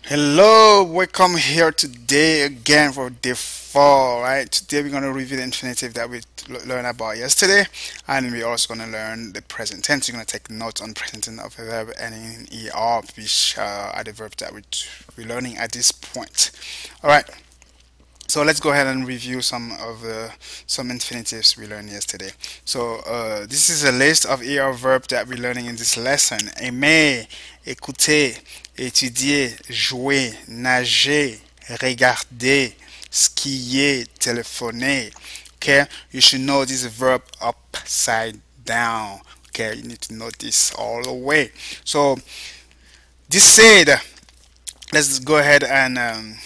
Hello, welcome here today again for day 4, right? Today we're going to review the infinitive that we learned about yesterday, and we're also going to learn the present tense. You're going to take notes on present tense of a verb ending in er, which are the verbs that we're learning at this point. All right. So let's go ahead and review some infinitives we learned yesterday. So this is a list of ER verbs that we're learning in this lesson. Aimer, écouter, étudier, jouer, nager, regarder, skier, téléphoner. Okay, you should know this verb upside down. Okay, you need to know this all the way. So this said, let's go ahead and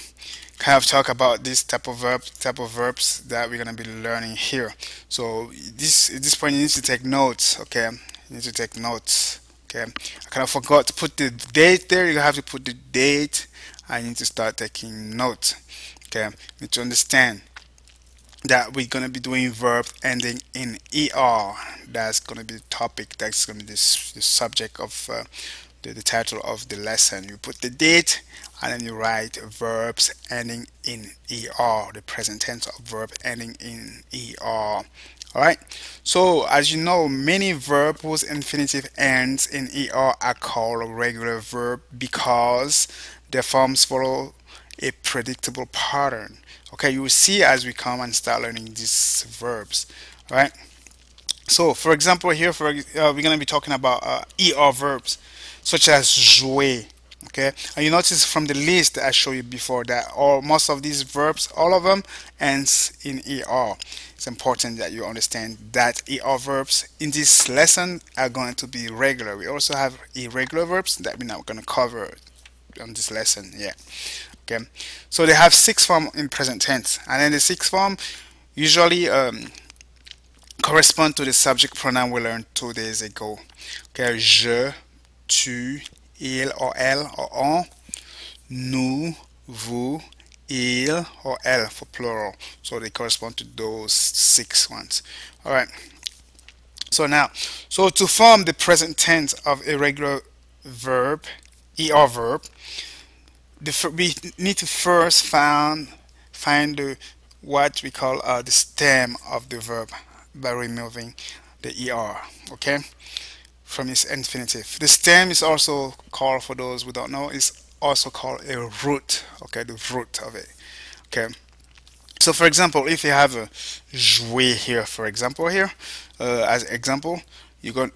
kind of talk about this type of verbs that we're going to be learning here. So this at this point you need to take notes. Okay, you need to take notes. Okay, I kind of forgot to put the date there. You have to put the date. I need to start taking notes. Okay, you need to understand that we're going to be doing verb ending in er. That's going to be the topic. That's going to be the subject of the title of the lesson. You put the date and then you write verbs ending in er, the present tense of verb ending in er. Alright, so as you know, many verbs whose infinitive ends in er are called regular verb because their forms follow a predictable pattern. Okay, you will see as we come and start learning these verbs. Right. So, for example, here we're going to be talking about er verbs such as jouer. Okay, and you notice from the list that I showed you before that most of these verbs, all of them, ends in er. It's important that you understand that er verbs in this lesson are going to be regular. We also have irregular verbs that we're not going to cover on this lesson. Yeah. Okay, so they have 6 forms in present tense, and then the 6th form usually correspond to the subject pronoun we learned 2 days ago. Okay, je, tu, il or elle or on, nous, vous, il or elle for plural. So they correspond to those 6 ones. All right. So now, so to form the present tense of a regular verb, er verb, we need to first find what we call the stem of the verb by removing the er. Okay, from its infinitive. The stem is also called, for those who don't know, is also called a root. Okay, the root of it. Okay. So for example, if you have a jouer here, for example, here as example, you got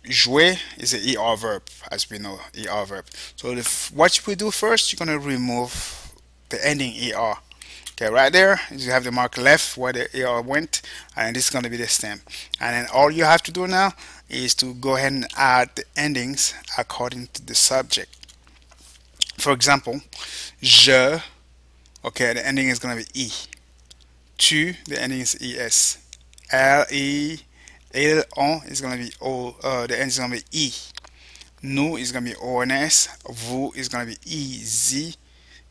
jouer is a er verb, as we know, er verb. So what you will do first, you're going to remove the ending er. Okay, right there you have the mark left where the er went, and this is going to be the stem. And then all you have to do now is to go ahead and add the endings according to the subject. For example, je, okay, the ending is going to be e. Tu, the ending is es. Elle, il, on is going to be o. The end is going to be e. Nous is going to be ons. Vous is going to be ez.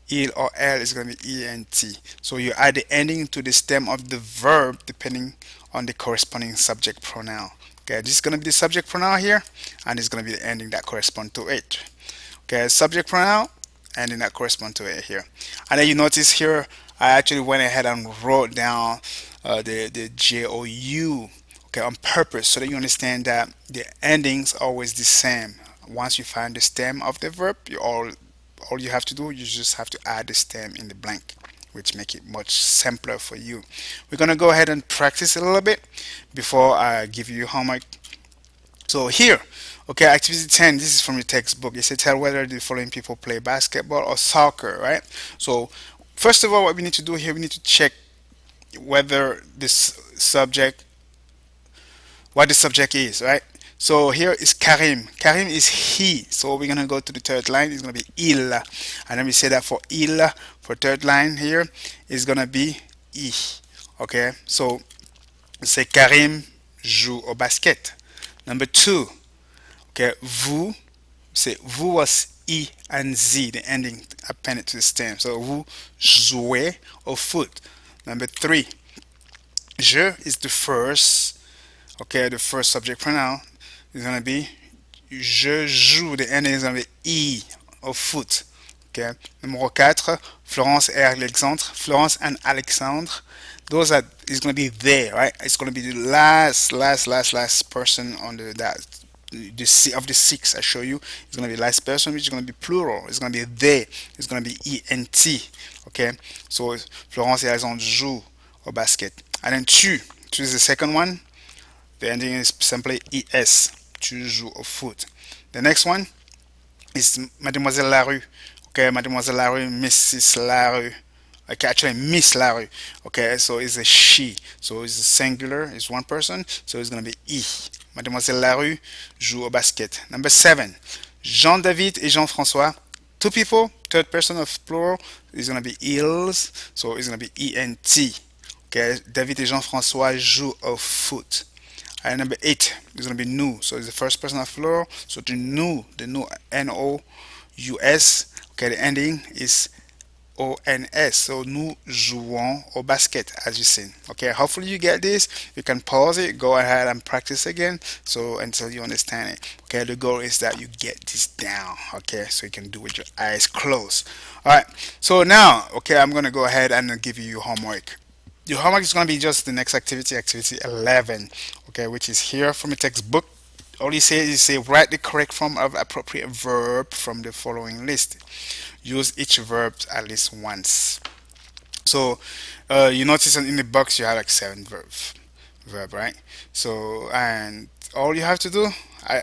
Il or elle is going to be ent. So you add the ending to the stem of the verb depending on the corresponding subject pronoun. Okay, this is going to be the subject pronoun here, and it's going to be the ending that corresponds to it. Okay, subject pronoun, ending that corresponds to it here. And then you notice here, I actually went ahead and wrote down the JOU, okay, on purpose, so that you understand that the endings are always the same. Once you find the stem of the verb, all you have to do, you just have to add the stem in the blank, which make it much simpler for you. We're gonna go ahead and practice a little bit before I give you your homework. So here, okay, activity 10, this is from your textbook. It says tell whether the following people play basketball or soccer, right? So first of all, what we need to do here, we need to check whether this subject, what the subject is, right? So here is Karim. Karim is he. So we're going to go to the third line. It's going to be il. And then we say that for il, for third line here, is going to be I. Okay, so we say Karim joue au basket. Number 2, okay, vous, say vous was I and Z, the ending appended to the stem. So vous jouez au foot. Number 3, je is the first, okay, the first subject pronoun is going to be je joue. The ending is going to be E of foot. Okay. Numéro 4, Florence et Alexandre. Florence and Alexandre. Those are is going to be there, right? It's going to be the last person on of the six I show you. It's going to be last person, which is going to be plural. It's going to be they. It's going to be ent. Okay. So Florence et Alexandre jouent au basket. And then tu is the second one. The ending is simply es. Tu joues au foot. The next one is Mademoiselle Larue. Okay, Mademoiselle Larue, Mrs. Larue. Okay, actually Miss Larue. Okay, so it's a she. So it's a singular, it's one person. So it's gonna be I. Mademoiselle Larue joue au basket. Number 7. Jean-David et Jean-François. Two people, third person of plural, is gonna be ils. So it's gonna be ent. Okay, David et Jean-François jouent au foot. And number 8 is going to be nous. So it's the first person of plural. So the nous, N-O-U-S. Okay, the ending is O-N-S. So nous jouons au basket, as you see. Okay, hopefully you get this. You can pause it, go ahead and practice again. So until you understand it. Okay, the goal is that you get this down. Okay, so you can do with your eyes closed. All right, so now, okay, I'm going to go ahead and give you your homework. Your homework is going to be just the next activity, activity 11, okay, which is here from the textbook. All you say is write the correct form of appropriate verb from the following list. Use each verb at least once. So you notice in the box you have like 7 verb, right? So, and all you have to do,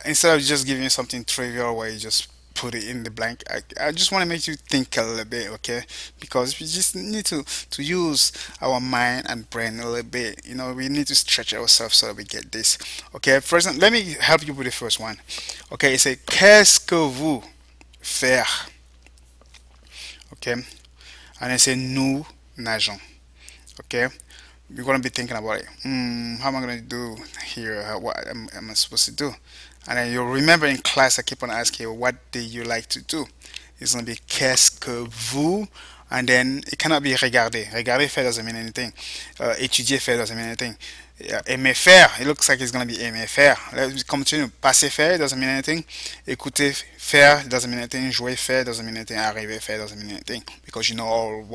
instead of just giving you something trivial where you just put it in the blank, I just want to make you think a little bit, okay? Because we just need to use our mind and brain a little bit. You know, we need to stretch ourselves so that we get this. Okay, for example, let me help you with the first one. Okay, it's a qu'est-ce que vous faire? Okay, and I say nous nageons. Okay, you're gonna be thinking about it. How am I gonna do here? What am I supposed to do? And then you'll remember in class I keep on asking you, what do you like to do? It's gonna be qu'est-ce que vous, and then it cannot be regarder. Regarder faire doesn't mean anything. Étudier faire doesn't mean anything. Aimer faire, it looks like it's gonna be aimer faire. Let's continue. Passer faire doesn't mean anything. Écouter faire doesn't mean anything. Jouer faire doesn't mean anything. Arriver faire doesn't mean anything, because you know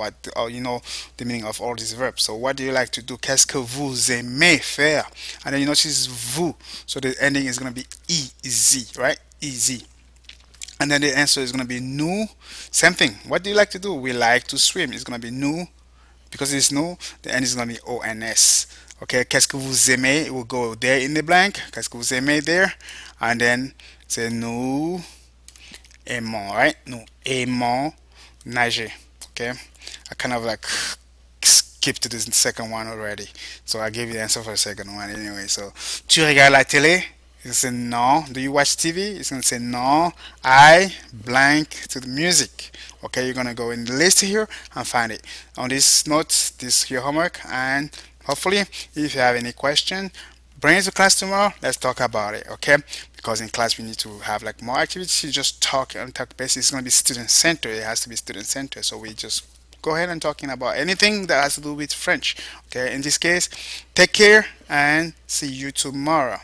you know the meaning of all these verbs. So what do you like to do? Qu'est-ce que vous aimez faire? And then you notice vous, so the ending is gonna be easy, right? Easy. And then the answer is gonna be nous. Same thing. What do you like to do? We like to swim. It's gonna be nous. Because it's nous, the end is gonna be ons. Okay, qu'est-ce que vous aimez? It will go there in the blank. Qu'est-ce que vous aimez there? And then say nous aimons, right? Nous aimons nager. Okay, I kind of like skipped to the second one already. So I gave you the answer for the second one anyway. So, tu regardes la télé? You say no. Do you watch TV? It's gonna say no. I blank to the music. Okay, you're gonna go in the list here and find it. On this note, this is your homework, and hopefully, if you have any question, bring it to class tomorrow. Let's talk about it. Okay? Because in class we need to have like more activities. You just talk and talk basis. It's gonna be student centered. It has to be student centered. So we just go ahead and talking about anything that has to do with French. Okay? In this case, take care and see you tomorrow.